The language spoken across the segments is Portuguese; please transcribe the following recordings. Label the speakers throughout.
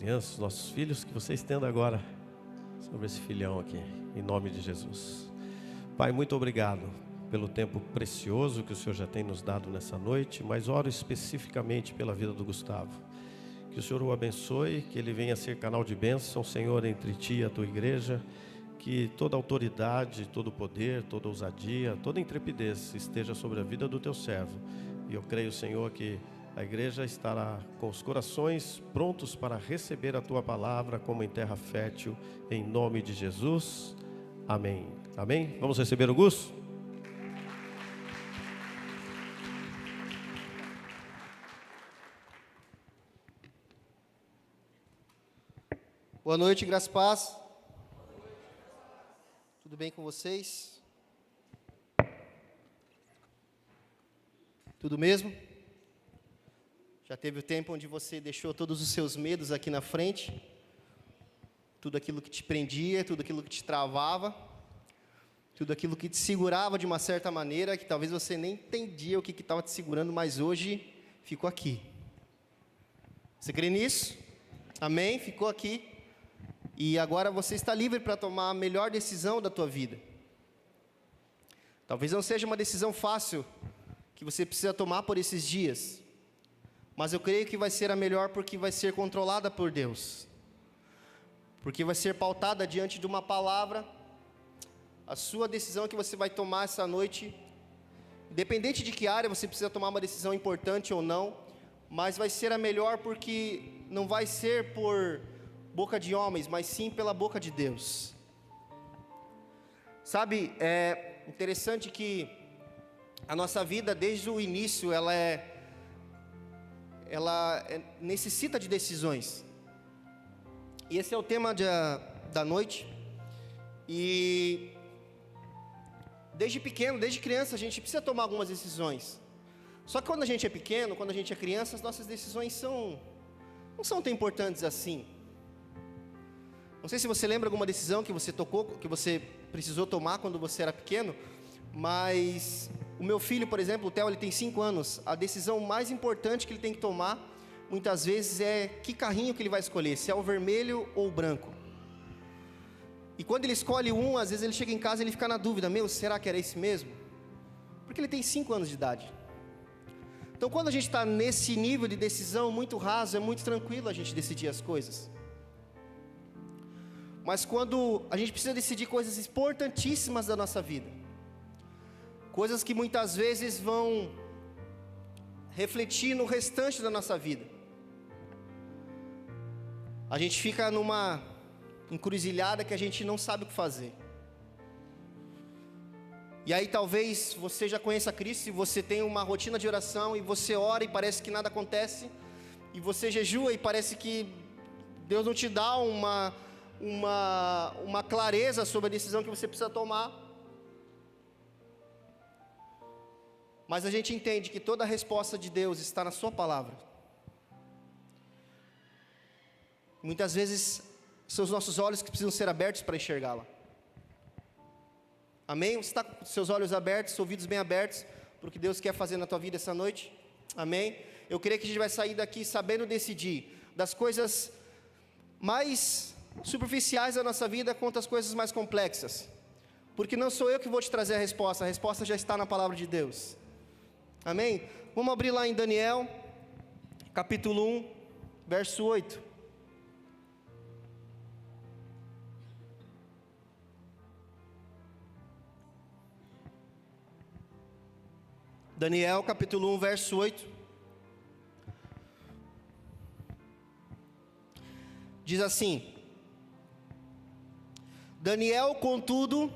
Speaker 1: crianças, nossos filhos, que você estenda agora sobre esse filhão aqui, em nome de Jesus. Pai, muito obrigado pelo tempo precioso que o Senhor já tem nos dado nessa noite, mas oro especificamente pela vida do Gustavo. Que o Senhor o abençoe, que ele venha ser canal de bênção, Senhor, entre ti e a tua igreja. Que toda autoridade, todo poder, toda ousadia, toda intrepidez esteja sobre a vida do teu servo. E eu creio, Senhor, que a igreja estará com os corações prontos para receber a tua palavra como em terra fértil, em nome de Jesus. Amém. Amém? Vamos receber o Gus?
Speaker 2: Boa noite, graça e paz. Tudo bem com vocês? Tudo mesmo? Já teve o tempo onde você deixou todos os seus medos aqui na frente? Tudo aquilo que te prendia, tudo aquilo que te travava, tudo aquilo que te segurava de uma certa maneira, que talvez você nem entendia o que estava te segurando, mas hoje ficou aqui. Você crê nisso? Amém? Ficou aqui. E agora você está livre para tomar a melhor decisão da tua vida. Talvez não seja uma decisão fácil que você precisa tomar por esses dias, mas eu creio que vai ser a melhor porque vai ser controlada por Deus. Porque vai ser pautada diante de uma palavra. A sua decisão que você vai tomar essa noite, independente de que área você precisa tomar uma decisão importante ou não, mas vai ser a melhor porque não vai ser por boca de homens, mas sim pela boca de Deus. Sabe, é interessante que a nossa vida, desde o início, ela necessita de decisões. E esse é o tema da noite. E desde pequeno, desde criança, a gente precisa tomar algumas decisões. Só que quando a gente é pequeno, quando a gente é criança, as nossas decisões não são tão importantes assim. Não sei se você lembra alguma decisão que você tocou, que você precisou tomar quando você era pequeno, mas o meu filho, por exemplo, o Theo, ele tem 5 anos, a decisão mais importante que ele tem que tomar, muitas vezes, é que carrinho que ele vai escolher, se é o vermelho ou o branco. E quando ele escolhe um, às vezes ele chega em casa e ele fica na dúvida, será que era esse mesmo? Porque ele tem 5 anos de idade. Então, quando a gente está nesse nível de decisão muito raso, é muito tranquilo a gente decidir as coisas. Mas quando a gente precisa decidir coisas importantíssimas da nossa vida, coisas que muitas vezes vão refletir no restante da nossa vida, a gente fica numa encruzilhada que a gente não sabe o que fazer. E aí talvez você já conheça Cristo e você tem uma rotina de oração e você ora e parece que nada acontece, e você jejua e parece que Deus não te dá uma clareza sobre a decisão que você precisa tomar. Mas a gente entende que toda a resposta de Deus está na sua palavra. Muitas vezes são os nossos olhos que precisam ser abertos para enxergá-la. Amém? Você está com seus olhos abertos, ouvidos bem abertos para o que Deus quer fazer na tua vida essa noite? Amém? Eu creio que a gente vai sair daqui sabendo decidir das coisas mais superficiais da nossa vida quanto às coisas mais complexas. Porque não sou eu que vou te trazer a resposta já está na palavra de Deus. Amém? Vamos abrir lá em Daniel, capítulo 1, verso 8. Daniel, capítulo 1, verso 8. Diz assim: Daniel, contudo,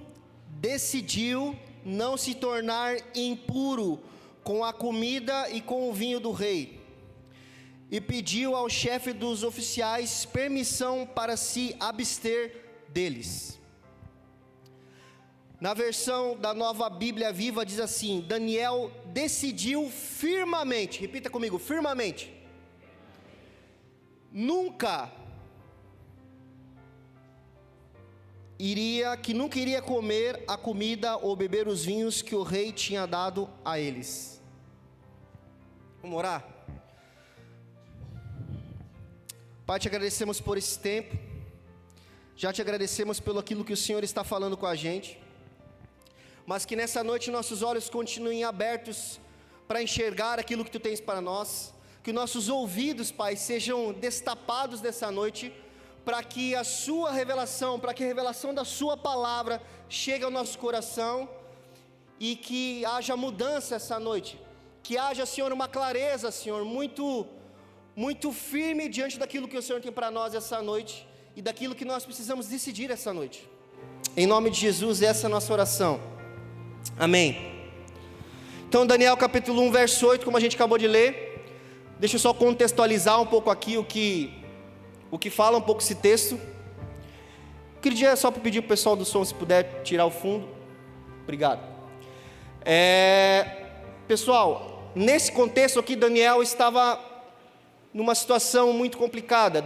Speaker 2: decidiu não se tornar impuro com a comida e com o vinho do rei, e pediu ao chefe dos oficiais permissão para se abster deles. Na versão da Nova Bíblia Viva diz assim: Daniel decidiu firmemente, repita comigo, firmemente, nunca iria comer a comida ou beber os vinhos que o rei tinha dado a eles. Vamos orar? Pai, te agradecemos por esse tempo, já te agradecemos pelo aquilo que o Senhor está falando com a gente, mas que nessa noite nossos olhos continuem abertos para enxergar aquilo que Tu tens para nós, que nossos ouvidos, Pai, sejam destapados nessa noite, para que a Sua revelação, para que a revelação da Sua palavra chegue ao nosso coração, e que haja mudança essa noite, que haja, Senhor, uma clareza, Senhor, muito firme diante daquilo que o Senhor tem para nós essa noite, e daquilo que nós precisamos decidir essa noite. Em nome de Jesus, essa é a nossa oração. Amém. Então, Daniel capítulo 1, verso 8, como a gente acabou de ler, deixa eu só contextualizar um pouco aqui o que fala um pouco esse texto. Queria só pedir para o pessoal do som, se puder tirar o fundo. Obrigado. Pessoal, nesse contexto aqui, Daniel estava numa situação muito complicada.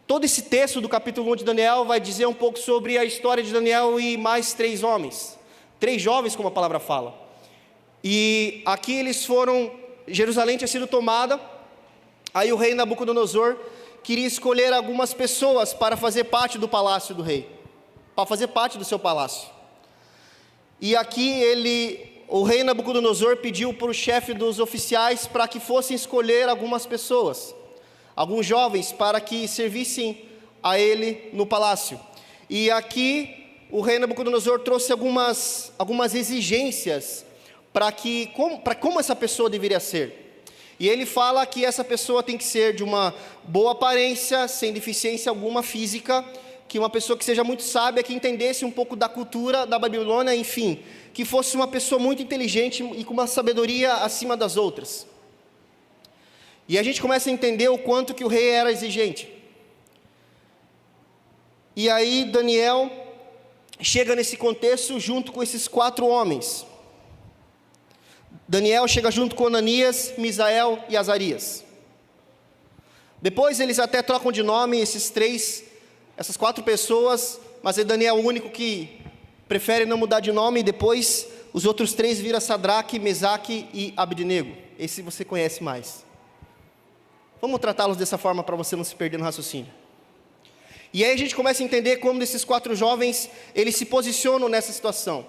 Speaker 2: Todo esse texto do capítulo 1 de Daniel vai dizer um pouco sobre a história de Daniel e mais 3 homens, 3 jovens, como a palavra fala. E aqui Jerusalém tinha sido tomada, aí o rei Nabucodonosor queria escolher algumas pessoas para fazer parte do palácio do rei, para fazer parte do seu palácio. E aqui o rei Nabucodonosor pediu para o chefe dos oficiais para que fossem escolher algumas pessoas, alguns jovens, para que servissem a ele no palácio. E aqui o rei Nabucodonosor trouxe algumas exigências para como essa pessoa deveria ser. E ele fala que essa pessoa tem que ser de uma boa aparência, sem deficiência alguma física, que uma pessoa que seja muito sábia, que entendesse um pouco da cultura da Babilônia, enfim, que fosse uma pessoa muito inteligente e com uma sabedoria acima das outras. E a gente começa a entender o quanto que o rei era exigente. E aí Daniel chega nesse contexto junto com esses 4 homens. Daniel chega junto com Ananias, Misael e Azarias. Depois eles até trocam de nome, essas 4 pessoas, mas é Daniel o único que prefere não mudar de nome, e depois os outros 3 viram Sadraque, Mesaque e Abednego. Esse você conhece mais. Vamos tratá-los dessa forma para você não se perder no raciocínio. E aí a gente começa a entender como esses 4 jovens, eles se posicionam nessa situação.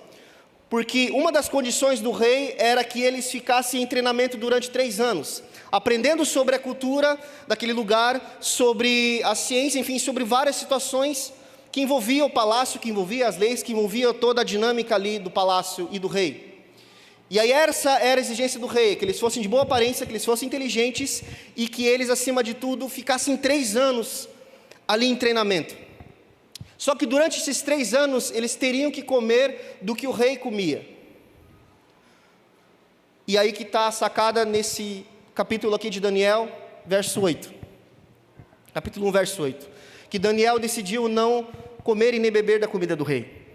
Speaker 2: Porque uma das condições do rei era que eles ficassem em treinamento durante 3 anos, aprendendo sobre a cultura daquele lugar, sobre a ciência, enfim, sobre várias situações que envolviam o palácio, que envolviam as leis, que envolviam toda a dinâmica ali do palácio e do rei. E aí essa era a exigência do rei, que eles fossem de boa aparência, que eles fossem inteligentes e que eles, acima de tudo, ficassem 3 anos ali em treinamento. Só que durante esses 3 anos, eles teriam que comer do que o rei comia. E aí que está a sacada nesse capítulo aqui de Daniel, verso 8. Capítulo 1, verso 8. Que Daniel decidiu não comer e nem beber da comida do rei.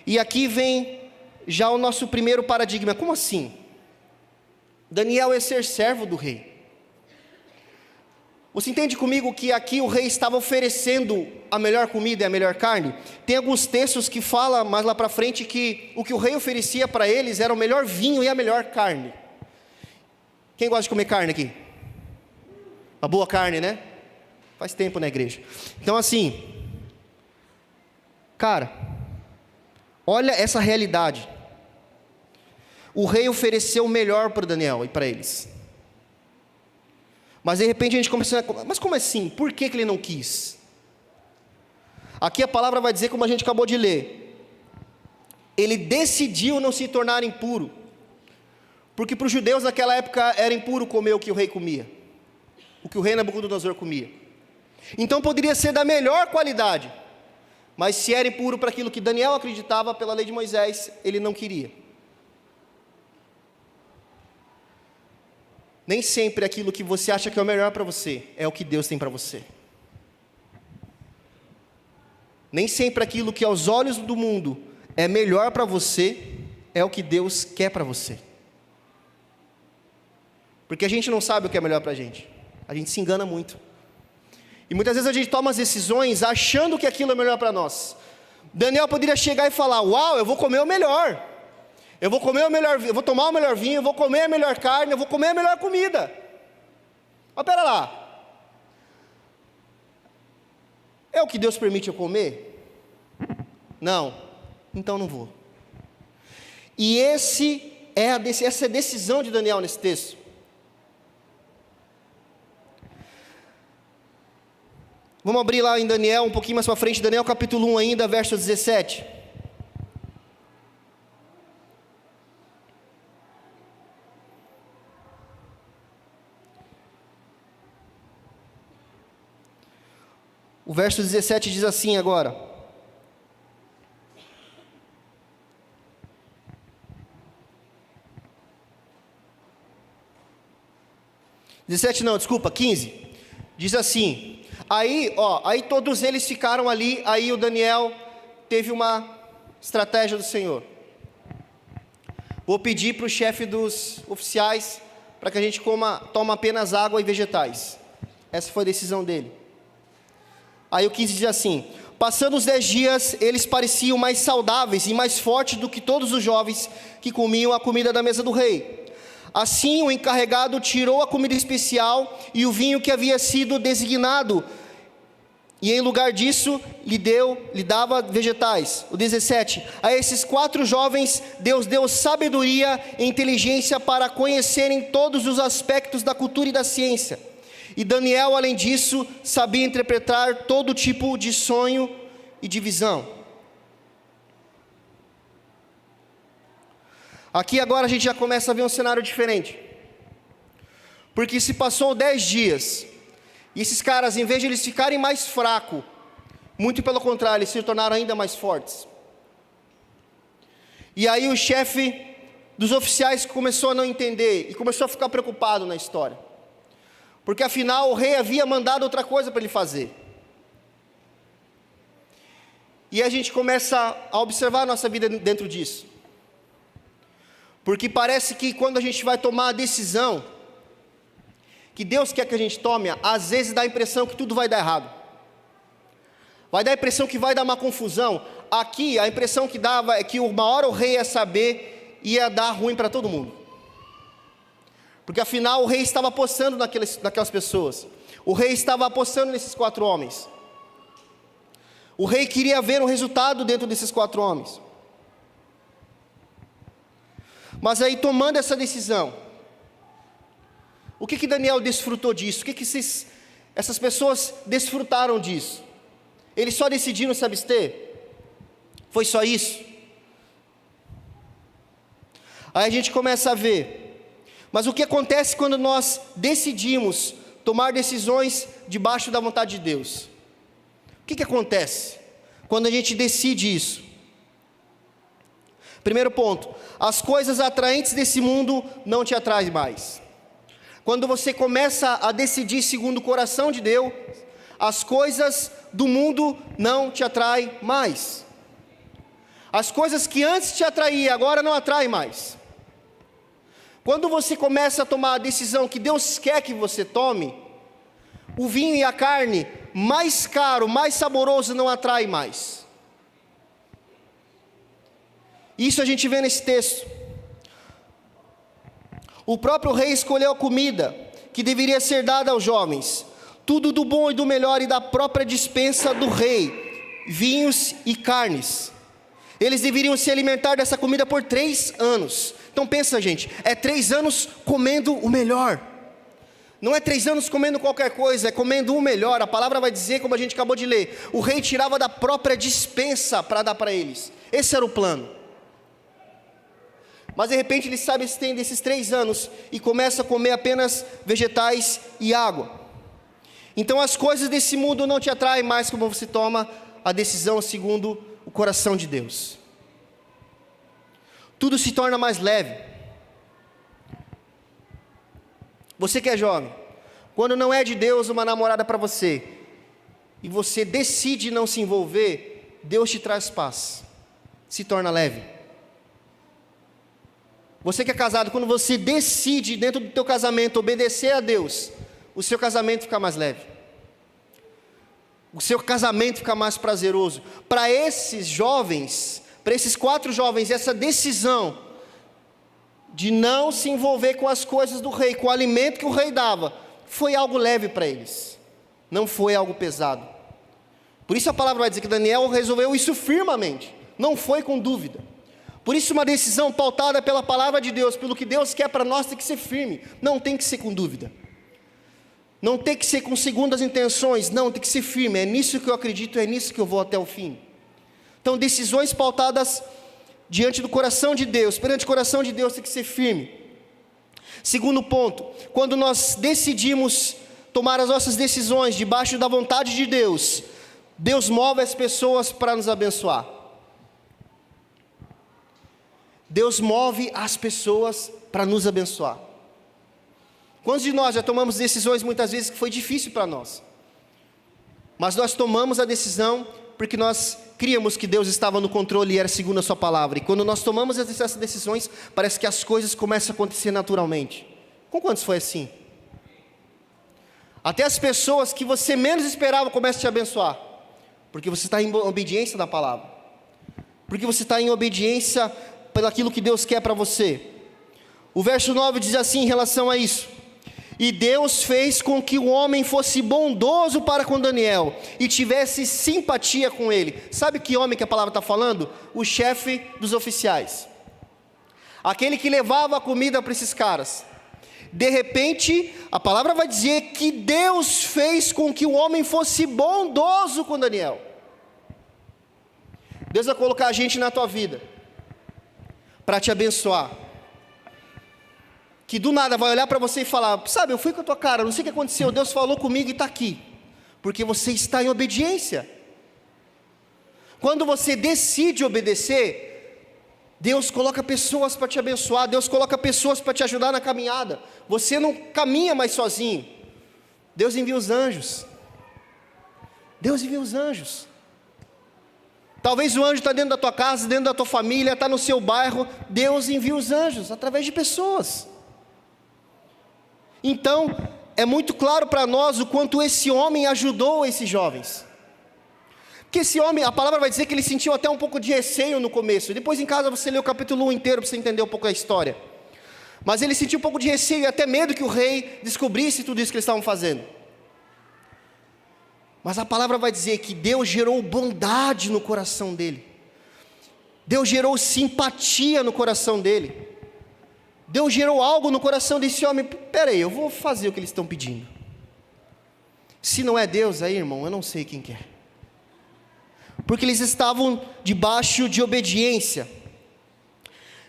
Speaker 2: E aqui vem já o nosso primeiro paradigma. Como assim? Daniel é ser servo do rei. Você entende comigo que aqui o rei estava oferecendo a melhor comida e a melhor carne? Tem alguns textos que falam mais lá para frente que o que o rei oferecia para eles era o melhor vinho e a melhor carne. Quem gosta de comer carne aqui? Uma boa carne, né? Faz tempo na igreja. Então assim, cara, olha essa realidade. O rei ofereceu o melhor para Daniel e para eles. Mas de repente a gente começa a... Mas como assim? Por que ele não quis? Aqui a palavra vai dizer, como a gente acabou de ler, ele decidiu não se tornar impuro. Porque para os judeus naquela época era impuro comer o que o rei comia. O que o rei Nabucodonosor comia. Então poderia ser da melhor qualidade. Mas se era impuro para aquilo que Daniel acreditava pela lei de Moisés, ele não queria. Nem sempre aquilo que você acha que é o melhor para você é o que Deus tem para você. Nem sempre aquilo que aos olhos do mundo é melhor para você é o que Deus quer para você. Porque a gente não sabe o que é melhor para a gente se engana muito. E muitas vezes a gente toma as decisões achando que aquilo é melhor para nós. Daniel poderia chegar e falar: uau, eu vou comer o melhor. Eu vou comer o melhor, eu vou tomar o melhor vinho, eu vou comer a melhor carne, eu vou comer a melhor comida. Mas pera lá, é o que Deus permite eu comer? Não, então não vou. E essa é a decisão de Daniel nesse texto. Vamos abrir lá em Daniel, um pouquinho mais para frente, Daniel capítulo 1 ainda, verso 17. O verso 17 diz assim agora: desculpa, 15. Diz assim: aí todos eles ficaram ali, aí o Daniel teve uma estratégia do Senhor. Vou pedir para o chefe dos oficiais para que a gente tome apenas água e vegetais. Essa foi a decisão dele. Aí o 15 diz assim: passando os 10 dias, eles pareciam mais saudáveis e mais fortes do que todos os jovens que comiam a comida da mesa do rei. Assim o encarregado tirou a comida especial e o vinho que havia sido designado, e em lugar disso lhe dava vegetais. O 17: a esses 4 jovens Deus deu sabedoria e inteligência para conhecerem todos os aspectos da cultura e da ciência. E Daniel, além disso, sabia interpretar todo tipo de sonho e de visão. Aqui agora a gente já começa a ver um cenário diferente. Porque se passou 10 dias, e esses caras, em vez de eles ficarem mais fracos, muito pelo contrário, eles se tornaram ainda mais fortes. E aí o chefe dos oficiais começou a não entender, e começou a ficar preocupado na história. Porque afinal o rei havia mandado outra coisa para ele fazer. E a gente começa a observar a nossa vida dentro disso. Porque parece que quando a gente vai tomar a decisão que Deus quer que a gente tome, às vezes dá a impressão que tudo vai dar errado. Vai dar a impressão que vai dar uma confusão. Aqui a impressão que dava é que uma hora o rei ia saber, ia dar ruim para todo mundo. Porque afinal o rei estava apostando naquelas pessoas. O rei estava apostando nesses 4 homens. O rei queria ver um resultado dentro desses 4 homens. Mas aí, tomando essa decisão, o que Daniel desfrutou disso? O que essas pessoas desfrutaram disso? Eles só decidiram se abster? Foi só isso? Aí a gente começa a ver. Mas o que acontece quando nós decidimos tomar decisões debaixo da vontade de Deus? O que acontece quando a gente decide isso? Primeiro ponto: as coisas atraentes desse mundo não te atraem mais. Quando você começa a decidir segundo o coração de Deus, as coisas do mundo não te atraem mais. As coisas que antes te atraíam, agora não atraem mais. Quando você começa a tomar a decisão que Deus quer que você tome, o vinho e a carne, mais caro, mais saboroso, não atrai mais. Isso a gente vê nesse texto. O próprio rei escolheu a comida que deveria ser dada aos jovens, tudo do bom e do melhor e da própria despensa do rei, vinhos e carnes. Eles deveriam se alimentar dessa comida por 3 anos. Então pensa, gente, é 3 anos comendo o melhor. Não é 3 anos comendo qualquer coisa, é comendo o melhor. A palavra vai dizer, como a gente acabou de ler, o rei tirava da própria despensa para dar para eles. Esse era o plano. Mas de repente ele sabe que tem desses 3 anos e começa a comer apenas vegetais e água. Então as coisas desse mundo não te atraem mais como você toma a decisão segundo o coração de Deus. Tudo se torna mais leve. Você que é jovem, quando não é de Deus uma namorada para você, e você decide não se envolver, Deus te traz paz, se torna leve. Você que é casado, quando você decide dentro do teu casamento obedecer a Deus, o seu casamento fica mais leve. O seu casamento fica mais prazeroso. Para esses jovens, para esses 4 jovens, essa decisão de não se envolver com as coisas do rei, com o alimento que o rei dava, foi algo leve para eles, não foi algo pesado. Por isso a palavra vai dizer que Daniel resolveu isso firmemente, não foi com dúvida. Por isso uma decisão pautada pela palavra de Deus, pelo que Deus quer para nós, tem que ser firme, não tem que ser com dúvida. Não tem que ser com segundas intenções, não, tem que ser firme, é nisso que eu acredito, é nisso que eu vou até o fim. Então decisões pautadas diante do coração de Deus, perante o coração de Deus tem que ser firme. Segundo ponto, quando nós decidimos tomar as nossas decisões debaixo da vontade de Deus, Deus move as pessoas para nos abençoar. Deus move as pessoas para nos abençoar. Quantos de nós já tomamos decisões muitas vezes que foi difícil para nós? Mas nós tomamos a decisão porque nós críamos que Deus estava no controle e era segundo a sua palavra. E quando nós tomamos essas decisões, parece que as coisas começam a acontecer naturalmente. Com quantos foi assim? Até as pessoas que você menos esperava começam a te abençoar. Porque você está em obediência da palavra. Porque você está em obediência pelo aquilo que Deus quer para você. O verso 9 diz assim em relação a isso: e Deus fez com que o homem fosse bondoso para com Daniel e tivesse simpatia com ele. Sabe que homem que a palavra está falando? O chefe dos oficiais, aquele que levava a comida para esses caras. De repente, a palavra vai dizer que Deus fez com que o homem fosse bondoso com Daniel. Deus vai colocar a gente na tua vida para te abençoar, que do nada vai olhar para você e falar: sabe, eu fui com a tua cara, não sei o que aconteceu, Deus falou comigo e está aqui, porque você está em obediência. Quando você decide obedecer, Deus coloca pessoas para te abençoar, Deus coloca pessoas para te ajudar na caminhada. Você não caminha mais sozinho, Deus envia os anjos. Deus envia os anjos. Talvez o anjo está dentro da tua casa, dentro da tua família, está no seu bairro. Deus envia os anjos através de pessoas. Então, é muito claro para nós o quanto esse homem ajudou esses jovens. Porque esse homem, a palavra vai dizer que ele sentiu até um pouco de receio no começo. Depois em casa você lê o capítulo 1 inteiro para você entender um pouco da história. Mas ele sentiu um pouco de receio e até medo que o rei descobrisse tudo isso que eles estavam fazendo. Mas a palavra vai dizer que Deus gerou bondade no coração dele. Deus gerou simpatia no coração dele. Deus gerou algo no coração desse homem. Peraí, eu vou fazer o que eles estão pedindo. Se não é Deus aí, irmão, eu não sei quem que é. Porque eles estavam debaixo de obediência.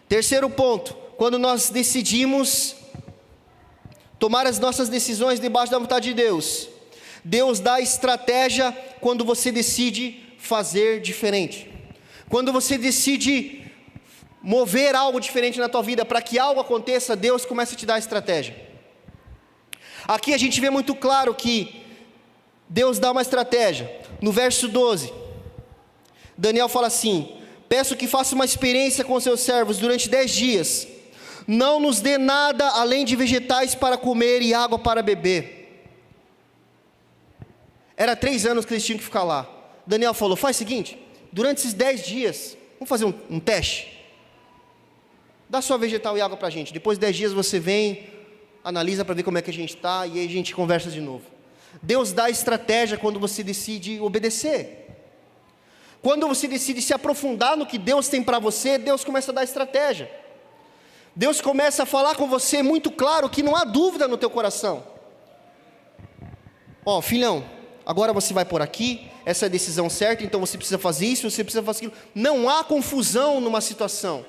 Speaker 2: Terceiro ponto, quando nós decidimos tomar as nossas decisões debaixo da vontade de Deus, Deus dá estratégia quando você decide fazer diferente. Quando você decide mover algo diferente na tua vida, para que algo aconteça, Deus começa a te dar estratégia. Aqui a gente vê muito claro que Deus dá uma estratégia. No verso 12, Daniel fala assim: peço que faça uma experiência com seus servos durante 10 dias, não nos dê nada além de vegetais para comer e água para beber. Era 3 anos que eles tinham que ficar lá. Daniel falou: faz o seguinte, durante esses 10 dias, vamos fazer um teste. Dá só vegetal e água para a gente. Depois de 10 dias você vem, analisa para ver como é que a gente está, e aí a gente conversa de novo. Deus dá estratégia quando você decide obedecer. Quando você decide se aprofundar no que Deus tem para você, Deus começa a dar estratégia. Deus começa a falar com você muito claro, que não há dúvida no teu coração. Ó, filhão, agora você vai por aqui, essa é a decisão certa, então você precisa fazer isso, você precisa fazer aquilo. Não há confusão numa situação.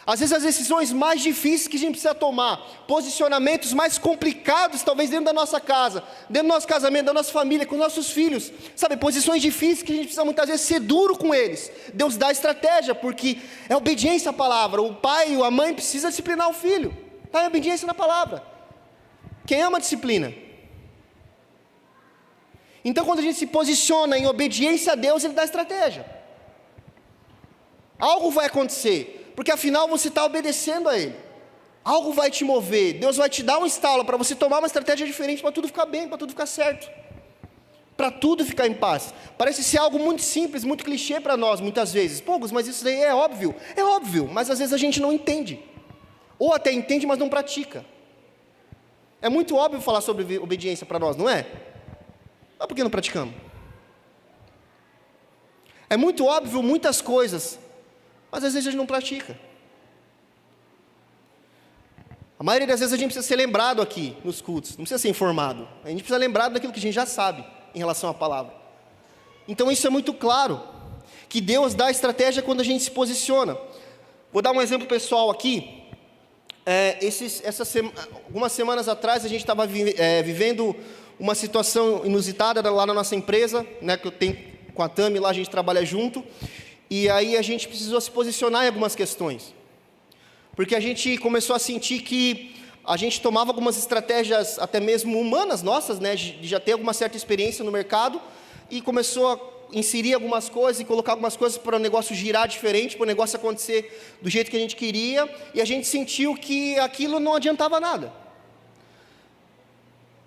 Speaker 2: Às vezes as decisões mais difíceis que a gente precisa tomar, posicionamentos mais complicados, talvez dentro da nossa casa, dentro do nosso casamento, da nossa família, com nossos filhos, sabe, posições difíceis que a gente precisa muitas vezes ser duro com eles. Deus dá estratégia, porque é obediência à palavra. O pai ou a mãe precisa disciplinar o filho, está em obediência na palavra. Quem ama disciplina. Então quando a gente se posiciona em obediência a Deus, Ele dá estratégia. Algo vai acontecer, porque afinal você está obedecendo a Ele. Algo vai te mover, Deus vai te dar um estalo para você tomar uma estratégia diferente, para tudo ficar bem, para tudo ficar certo, para tudo ficar em paz. Parece ser algo muito simples, muito clichê para nós muitas vezes. Poucos, mas isso daí é óbvio, mas às vezes a gente não entende, ou até entende, mas não pratica. É muito óbvio falar sobre obediência para nós, não é? Mas por que não praticamos? É muito óbvio muitas coisas, mas às vezes a gente não pratica. A maioria das vezes a gente precisa ser lembrado aqui nos cultos, não precisa ser informado. A gente precisa lembrar daquilo que a gente já sabe em relação à palavra. Então isso é muito claro, que Deus dá estratégia quando a gente se posiciona. Vou dar um exemplo pessoal aqui. Algumas semanas atrás a gente estava vivendo uma situação inusitada lá na nossa empresa, né, que eu tenho com a Tami, lá a gente trabalha junto, e aí a gente precisou se posicionar em algumas questões, porque a gente começou a sentir que a gente tomava algumas estratégias, até mesmo humanas nossas, né, de já ter alguma certa experiência no mercado, e começou a inserir algumas coisas e colocar algumas coisas para o negócio girar diferente, para o negócio acontecer do jeito que a gente queria, e a gente sentiu que aquilo não adiantava nada.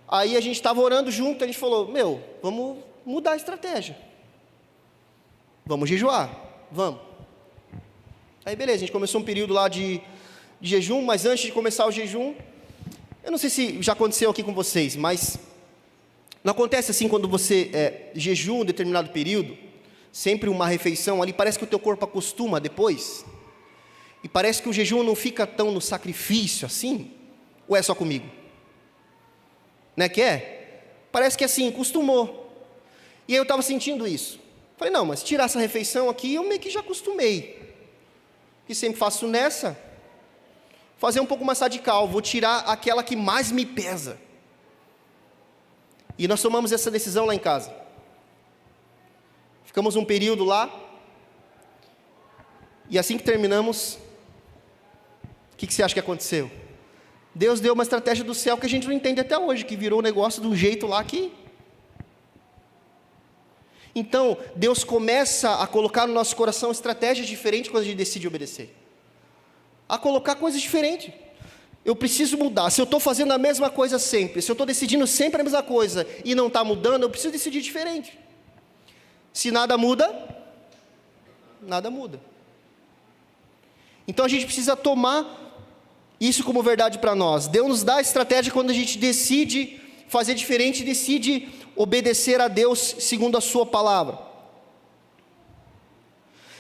Speaker 2: Aí a gente estava orando junto, a gente falou, vamos mudar a estratégia. Vamos jejuar, vamos. Aí beleza, a gente começou um período lá de jejum, mas antes de começar o jejum, eu não sei se já aconteceu aqui com vocês, mas não acontece assim quando você jejum um determinado período, sempre uma refeição ali, parece que o teu corpo acostuma depois, e parece que o jejum não fica tão no sacrifício assim, ou é só comigo? Né que é? Parece que assim, acostumou. E aí eu estava sentindo isso. Falei, não, mas tirar essa refeição aqui, eu meio que já acostumei. Que sempre faço nessa, fazer um pouco mais radical, vou tirar aquela que mais me pesa. E nós tomamos essa decisão lá em casa. Ficamos um período lá, e assim que terminamos, o que você acha que aconteceu? Deus deu uma estratégia do céu que a gente não entende até hoje, que virou o negócio do jeito lá que... Então, Deus começa a colocar no nosso coração estratégias diferentes quando a gente decide obedecer. A colocar coisas diferentes. Eu preciso mudar. Se eu estou fazendo a mesma coisa sempre, se eu estou decidindo sempre a mesma coisa e não está mudando, eu preciso decidir diferente. Se nada muda, nada muda. Então a gente precisa tomar isso como verdade para nós. Deus nos dá a estratégia quando a gente decide fazer diferente, decide obedecer a Deus segundo a sua palavra.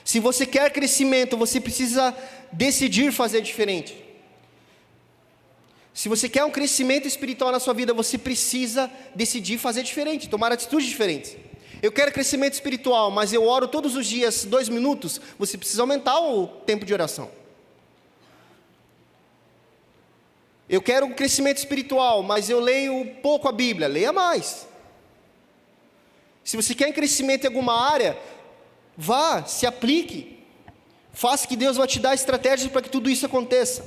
Speaker 2: Se você quer crescimento, você precisa decidir fazer diferente. Se você quer um crescimento espiritual na sua vida, você precisa decidir fazer diferente, tomar atitudes diferentes. Eu quero crescimento espiritual, mas eu oro todos os dias 2 minutos, você precisa aumentar o tempo de oração. Eu quero um crescimento espiritual, mas eu leio pouco a Bíblia, leia mais. Se você quer um crescimento em alguma área, vá, se aplique. Faça que Deus vai te dar estratégias para que tudo isso aconteça.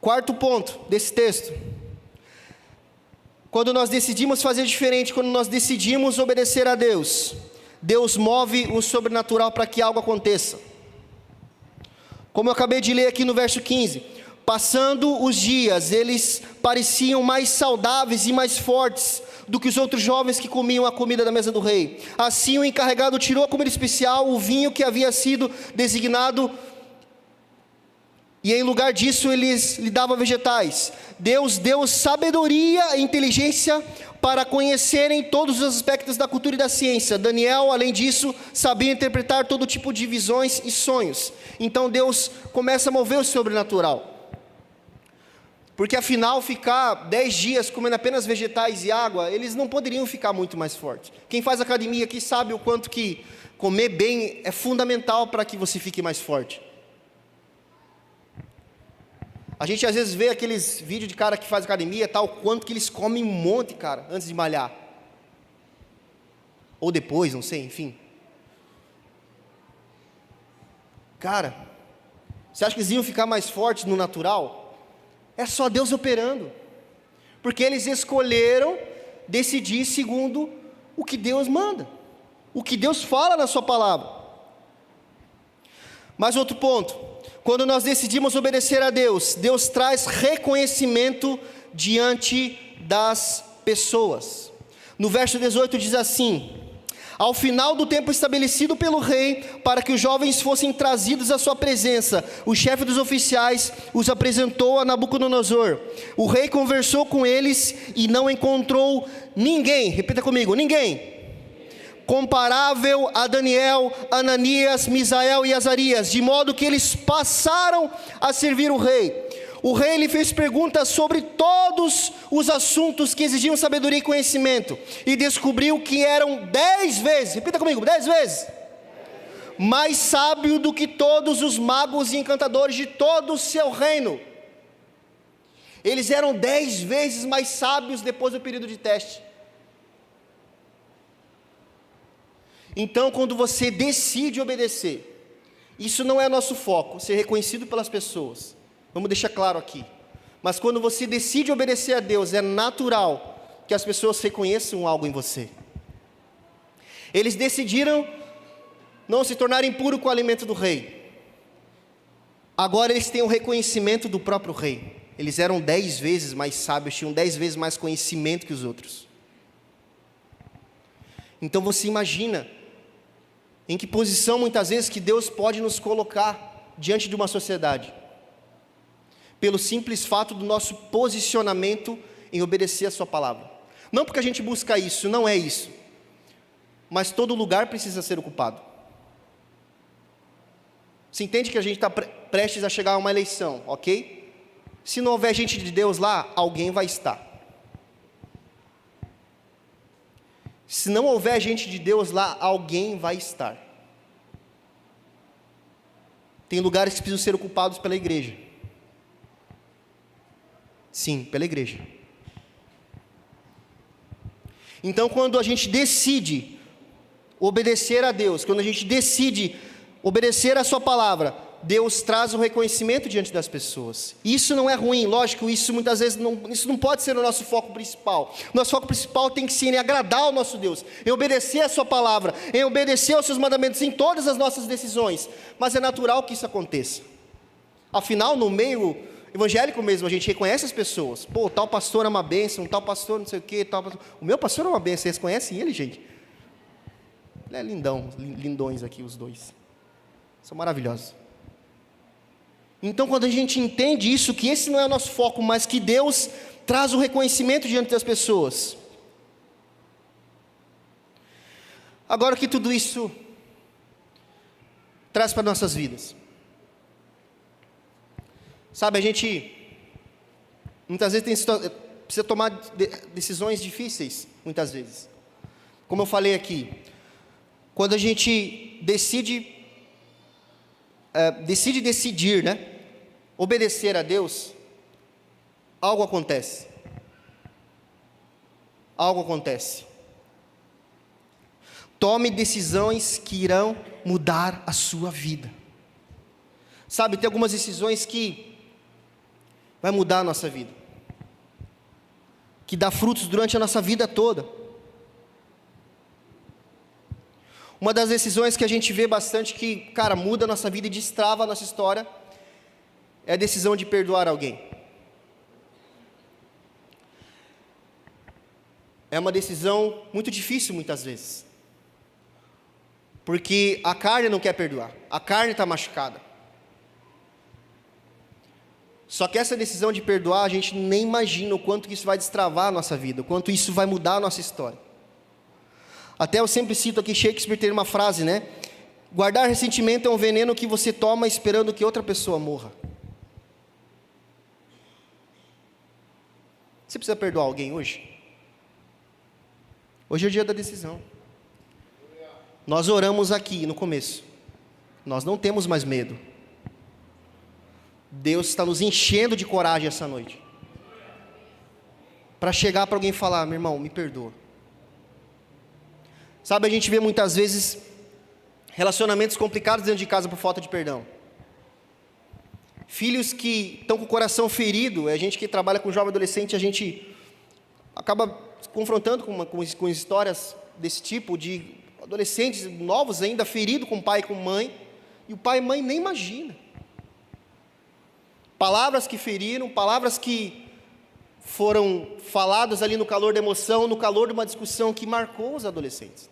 Speaker 2: Quarto ponto desse texto. Quando nós decidimos fazer diferente, quando nós decidimos obedecer a Deus, Deus move o sobrenatural para que algo aconteça. Como eu acabei de ler aqui no verso 15, passando os dias, eles pareciam mais saudáveis e mais fortes do que os outros jovens que comiam a comida da mesa do rei. Assim o encarregado tirou a comida especial, o vinho que havia sido designado, e em lugar disso eles lhe davam vegetais. Deus deu sabedoria e inteligência para conhecerem todos os aspectos da cultura e da ciência. Daniel, além disso, sabia interpretar todo tipo de visões e sonhos. Então Deus começa a mover o sobrenatural. Porque afinal, ficar 10 dias comendo apenas vegetais e água, eles não poderiam ficar muito mais fortes. Quem faz academia aqui sabe o quanto que comer bem é fundamental para que você fique mais forte. A gente às vezes vê aqueles vídeos de cara que faz academia, tal, quanto que eles comem um monte, cara, antes de malhar. Ou depois, não sei, enfim. Cara, você acha que eles iam ficar mais fortes no natural? É só Deus operando. Porque eles escolheram decidir segundo o que Deus manda. O que Deus fala na sua palavra. Mais outro ponto. Quando nós decidimos obedecer a Deus, Deus traz reconhecimento diante das pessoas. No verso 18 diz assim: ao final do tempo estabelecido pelo rei, para que os jovens fossem trazidos à sua presença, o chefe dos oficiais os apresentou a Nabucodonosor. O rei conversou com eles e não encontrou ninguém, repita comigo, ninguém, comparável a Daniel, Ananias, Misael e Azarias, de modo que eles passaram a servir o rei. O rei lhe fez perguntas sobre todos os assuntos que exigiam sabedoria e conhecimento, e descobriu que eram 10 vezes, repita comigo, 10 vezes, mais sábio do que todos os magos e encantadores de todo o seu reino. Eles eram 10 vezes mais sábios depois do período de teste. Então, quando você decide obedecer, isso não é nosso foco, ser reconhecido pelas pessoas, vamos deixar claro aqui, mas quando você decide obedecer a Deus, é natural que as pessoas reconheçam algo em você. Eles decidiram não se tornar impuros com o alimento do rei, agora eles têm o reconhecimento do próprio rei. Eles eram 10 vezes mais sábios, tinham 10 vezes mais conhecimento que os outros. Então você imagina em que posição muitas vezes que Deus pode nos colocar diante de uma sociedade, pelo simples fato do nosso posicionamento em obedecer a sua palavra. Não porque a gente busca isso, não é isso, mas todo lugar precisa ser ocupado. Você entende que a gente está prestes a chegar a uma eleição, ok? Se não houver gente de Deus lá, alguém vai estar. Se não houver gente de Deus lá, alguém vai estar. Tem lugares que precisam ser ocupados pela igreja. Sim, pela igreja. Então, quando a gente decide obedecer a Deus, quando a gente decide obedecer a sua palavra, Deus traz o reconhecimento diante das pessoas. Isso não é ruim, lógico, isso muitas vezes isso não pode ser o nosso foco principal. Nosso foco principal tem que ser em agradar ao nosso Deus, em obedecer a sua palavra, em obedecer aos seus mandamentos em todas as nossas decisões. Mas é natural que isso aconteça. Afinal, no meio evangélico mesmo, a gente reconhece as pessoas. Pô, tal pastor é uma bênção, tal pastor não sei o quê, tal pastor... O meu pastor é uma bênção, vocês conhecem ele, gente? Ele é lindão, lindões aqui os dois. São maravilhosos. Então, quando a gente entende isso, que esse não é o nosso foco, mas que Deus traz o reconhecimento diante das pessoas. Agora, o que tudo isso traz para nossas vidas? Sabe, a gente muitas vezes precisa tomar decisões difíceis, muitas vezes. Como eu falei aqui, quando a gente decidir, né? Obedecer a Deus, algo acontece. Algo acontece. Tome decisões que irão mudar a sua vida. Sabe, tem algumas decisões que vai mudar a nossa vida, que dá frutos durante a nossa vida toda. Uma das decisões que a gente vê bastante que, cara, muda a nossa vida e destrava a nossa história, é a decisão de perdoar alguém. É uma decisão muito difícil muitas vezes, porque a carne não quer perdoar, a carne está machucada. Só que essa decisão de perdoar, a gente nem imagina o quanto que isso vai destravar a nossa vida, o quanto isso vai mudar a nossa história. Até eu sempre cito aqui, Shakespeare tem uma frase, né? Guardar ressentimento é um veneno que você toma esperando que outra pessoa morra. Você precisa perdoar alguém hoje? Hoje é o dia da decisão. Nós oramos aqui no começo. Nós não temos mais medo. Deus está nos enchendo de coragem essa noite. Para chegar para alguém e falar, meu irmão, me perdoa. Sabe, a gente vê muitas vezes relacionamentos complicados dentro de casa por falta de perdão. Filhos que estão com o coração ferido, a gente que trabalha com jovem adolescente, a gente acaba se confrontando com histórias desse tipo, de adolescentes novos ainda, feridos com pai e com mãe, e o pai e mãe nem imagina. Palavras que feriram, palavras que foram faladas ali no calor da emoção, no calor de uma discussão que marcou os adolescentes.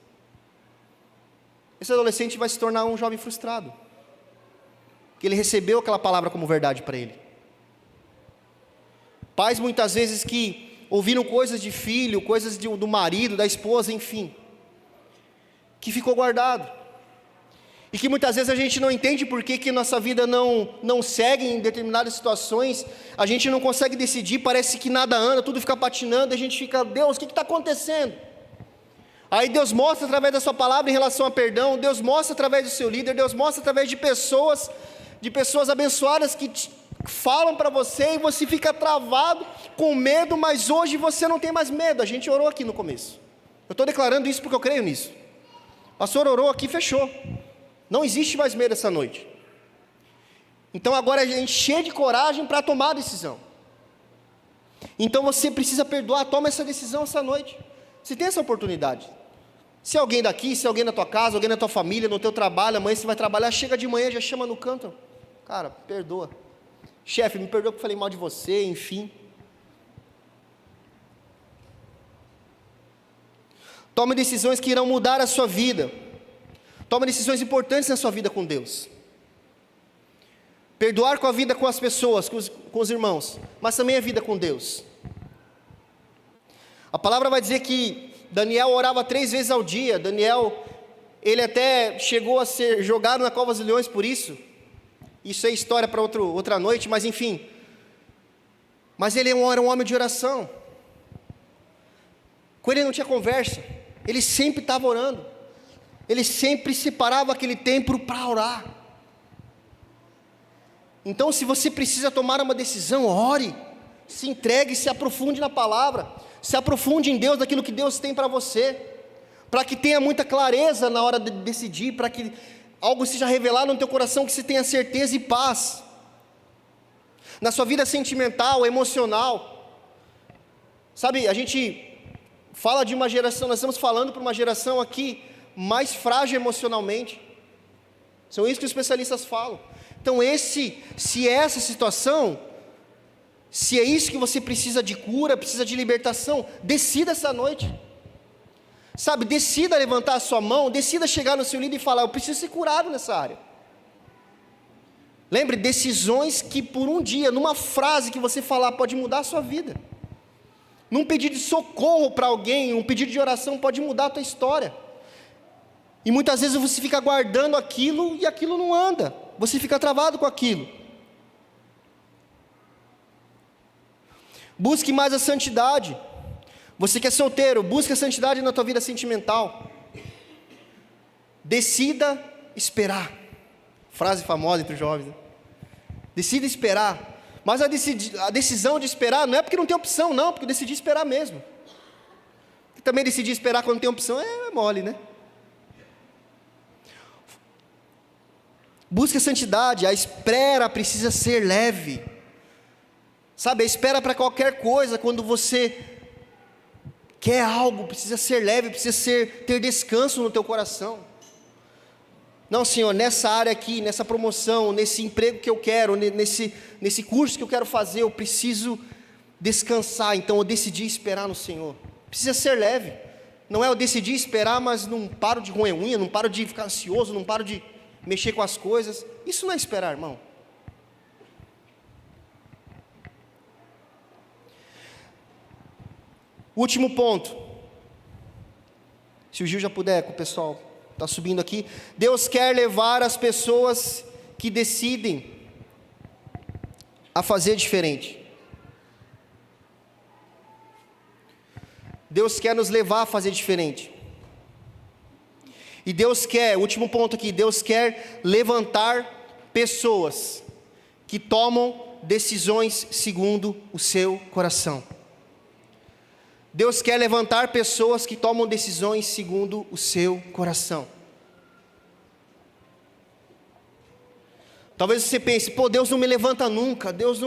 Speaker 2: Esse adolescente vai se tornar um jovem frustrado, porque ele recebeu aquela palavra como verdade para ele. Pais muitas vezes que ouviram coisas de filho, coisas do marido, da esposa, enfim, que ficou guardado. E que muitas vezes a gente não entende por que nossa vida não segue em determinadas situações, a gente não consegue decidir, parece que nada anda, tudo fica patinando, a gente fica, Deus, o que está acontecendo? Aí Deus mostra através da sua palavra em relação a perdão, Deus mostra através do seu líder, Deus mostra através de pessoas abençoadas que falam para você e você fica travado, com medo, mas hoje você não tem mais medo. A gente orou aqui no começo, eu estou declarando isso porque eu creio nisso. O pastor orou aqui, fechou. Não existe mais medo essa noite. Então agora a gente cheio de coragem para tomar a decisão. Então você precisa perdoar, toma essa decisão essa noite. Você tem essa oportunidade. Se alguém daqui, se alguém na tua casa, alguém na tua família, no teu trabalho, amanhã você vai trabalhar, chega de manhã, já chama no canto. Cara, perdoa. Chefe, me perdoa que eu falei mal de você, enfim. Tome decisões que irão mudar a sua vida. Tome decisões importantes na sua vida com Deus. Perdoar com a vida com as pessoas, com os irmãos, mas também a vida com Deus. A palavra vai dizer que Daniel orava 3 vezes ao dia. Daniel, ele até chegou a ser jogado na cova dos leões por isso. Isso é história para outra noite, mas enfim. Mas ele era um homem de oração. Com ele não tinha conversa. Ele sempre estava orando. Ele sempre separava aquele tempo para orar. Então, se você precisa tomar uma decisão, ore, se entregue, se aprofunde na palavra, se aprofunde em Deus, daquilo que Deus tem para você, para que tenha muita clareza na hora de decidir, para que algo seja revelado no teu coração, que você tenha certeza e paz, na sua vida sentimental, emocional. Sabe, a gente fala de uma geração, nós estamos falando para uma geração aqui, mais frágil emocionalmente. São isso que os especialistas falam. Então se é essa situação, se é isso que você precisa de cura, precisa de libertação, decida essa noite. Sabe, decida levantar a sua mão, decida chegar no seu líder e falar, eu preciso ser curado nessa área. Lembre, decisões que por um dia, numa frase que você falar, pode mudar a sua vida. Num pedido de socorro para alguém, um pedido de oração pode mudar a tua história. E muitas vezes você fica guardando aquilo e aquilo não anda. Você fica travado com aquilo. Busque mais a santidade. Você que é solteiro, busque a santidade na tua vida sentimental. Decida esperar. Frase famosa entre os jovens, né? Decida esperar. Mas a decisão de esperar não é porque não tem opção, não, porque eu decidi esperar mesmo. E também decidir esperar quando tem opção é mole, né? Busque a santidade, a espera precisa ser leve. Sabe, a espera para qualquer coisa, quando você quer algo, precisa ser leve, precisa ter descanso no teu coração. Não, Senhor, nessa área aqui, nessa promoção, nesse emprego que eu quero, nesse curso que eu quero fazer, eu preciso descansar, então eu decidi esperar no Senhor. Precisa ser leve. Não é eu decidi esperar, mas não paro de roer unha, não paro de ficar ansioso, não paro de mexer com as coisas. Isso não é esperar, irmão. Último ponto. Se o Gil já puder, com o pessoal está subindo aqui. Deus quer levar as pessoas que decidem a fazer diferente. Deus quer nos levar a fazer diferente. E Deus quer, último ponto aqui, Deus quer levantar pessoas que tomam decisões segundo o seu coração. Deus quer levantar pessoas que tomam decisões segundo o seu coração. Talvez você pense, pô, Deus não me levanta nunca, Deus,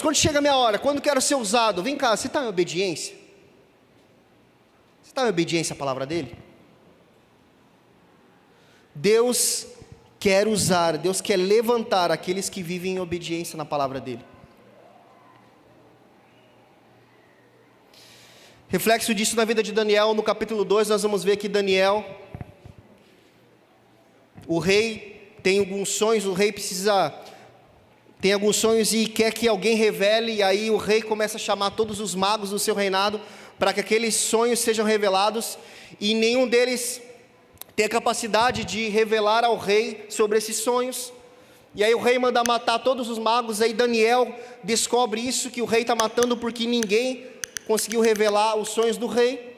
Speaker 2: quando chega a minha hora, quando quero ser usado, vem cá, você está em obediência? Você está em obediência à palavra dele? Deus quer usar, Deus quer levantar aqueles que vivem em obediência na palavra dele. Reflexo disso na vida de Daniel, no capítulo 2, nós vamos ver que Daniel, o rei tem alguns sonhos, tem alguns sonhos e quer que alguém revele, e aí o rei começa a chamar todos os magos do seu reinado, para que aqueles sonhos sejam revelados, e nenhum deles tem a capacidade de revelar ao rei sobre esses sonhos. E aí o rei manda matar todos os magos. Aí Daniel descobre isso, que o rei está matando porque ninguém conseguiu revelar os sonhos do rei.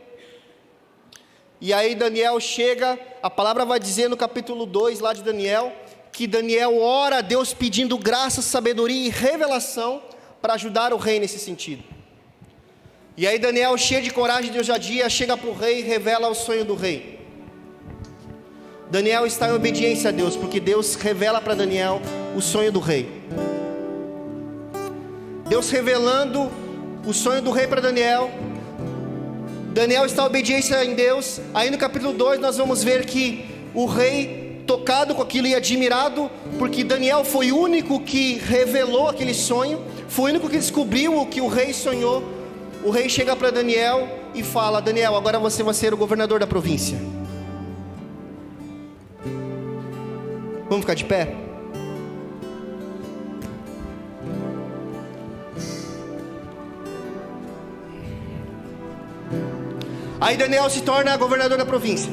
Speaker 2: E aí Daniel chega, a palavra vai dizer no capítulo 2 lá de Daniel, que Daniel ora a Deus pedindo graça, sabedoria e revelação para ajudar o rei nesse sentido. E aí Daniel, cheio de coragem e de ousadia, chega para o rei e revela o sonho do rei. Daniel está em obediência a Deus, porque Deus revela para Daniel o sonho do rei. Deus revelando o sonho do rei para Daniel. Daniel está em obediência em Deus. Aí no capítulo 2 nós vamos ver que o rei, tocado com aquilo e admirado, porque Daniel foi o único que revelou aquele sonho, foi o único que descobriu o que o rei sonhou. O rei chega para Daniel e fala: Daniel, agora você vai ser o governador da província. Vamos ficar de pé? Aí Daniel se torna governador da província.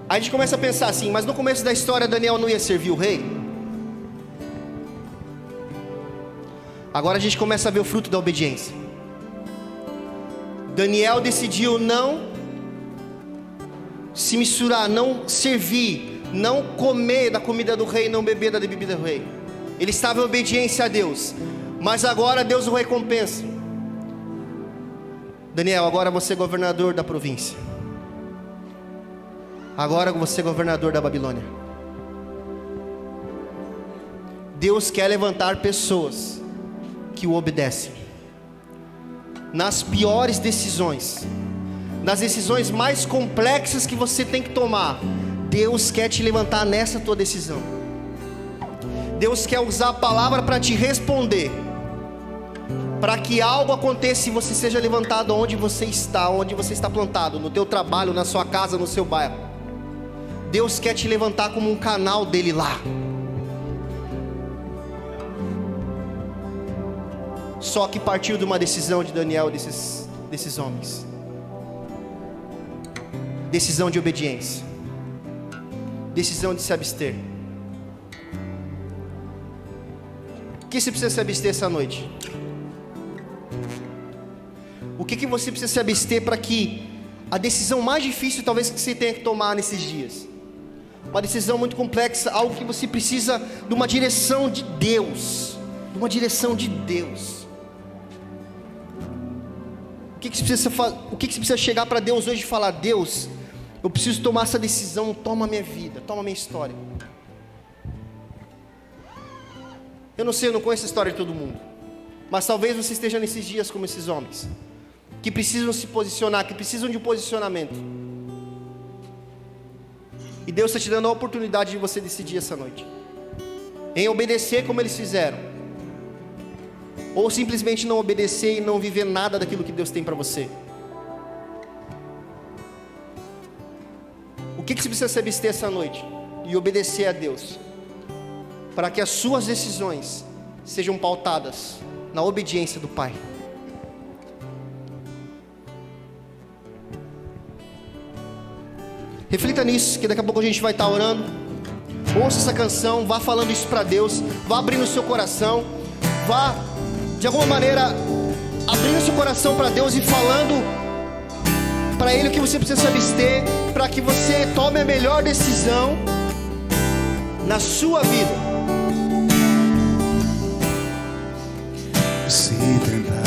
Speaker 2: Aí a gente começa a pensar assim, mas no começo da história Daniel não ia servir o rei? Agora a gente começa a ver o fruto da obediência. Daniel decidiu não se misturar, não servir, não comer da comida do rei, não beber da bebida do rei. Ele estava em obediência a Deus, mas agora Deus o recompensa. Daniel, agora você é governador da província. Agora você é governador da Babilônia. Deus quer levantar pessoas que o obedecem nas piores decisões, nas decisões mais complexas que você tem que tomar. Deus quer te levantar nessa tua decisão. Deus quer usar a palavra para te responder, para que algo aconteça e você seja levantado onde você está plantado, no teu trabalho, na sua casa, no seu bairro. Deus quer te levantar como um canal dele lá. Só que partiu de uma decisão de Daniel, desses homens. Decisão de obediência. Decisão de se abster. O que você precisa se abster essa noite? O que você precisa se abster para que a decisão mais difícil talvez que você tenha que tomar nesses dias, uma decisão muito complexa, algo que você precisa de uma direção de Deus, de uma direção de Deus. O que você precisa chegar para Deus hoje e falar: Deus, eu preciso tomar essa decisão, toma a minha vida, toma a minha história. Eu não sei, eu não conheço a história de todo mundo, mas talvez você esteja nesses dias como esses homens, que precisam se posicionar, que precisam de um posicionamento. E Deus está te dando a oportunidade de você decidir essa noite, em obedecer como eles fizeram, ou simplesmente não obedecer e não viver nada daquilo que Deus tem para você. O que você precisa se abster essa noite e obedecer a Deus, para que as suas decisões sejam pautadas na obediência do Pai? Reflita nisso, que daqui a pouco a gente vai estar orando. Ouça essa canção, vá falando isso para Deus, vá abrindo o seu coração, vá de alguma maneira abrindo o seu coração para Deus e falando para Ele o que você precisa se abster, para que você tome a melhor decisão na sua vida.
Speaker 3: Se tentar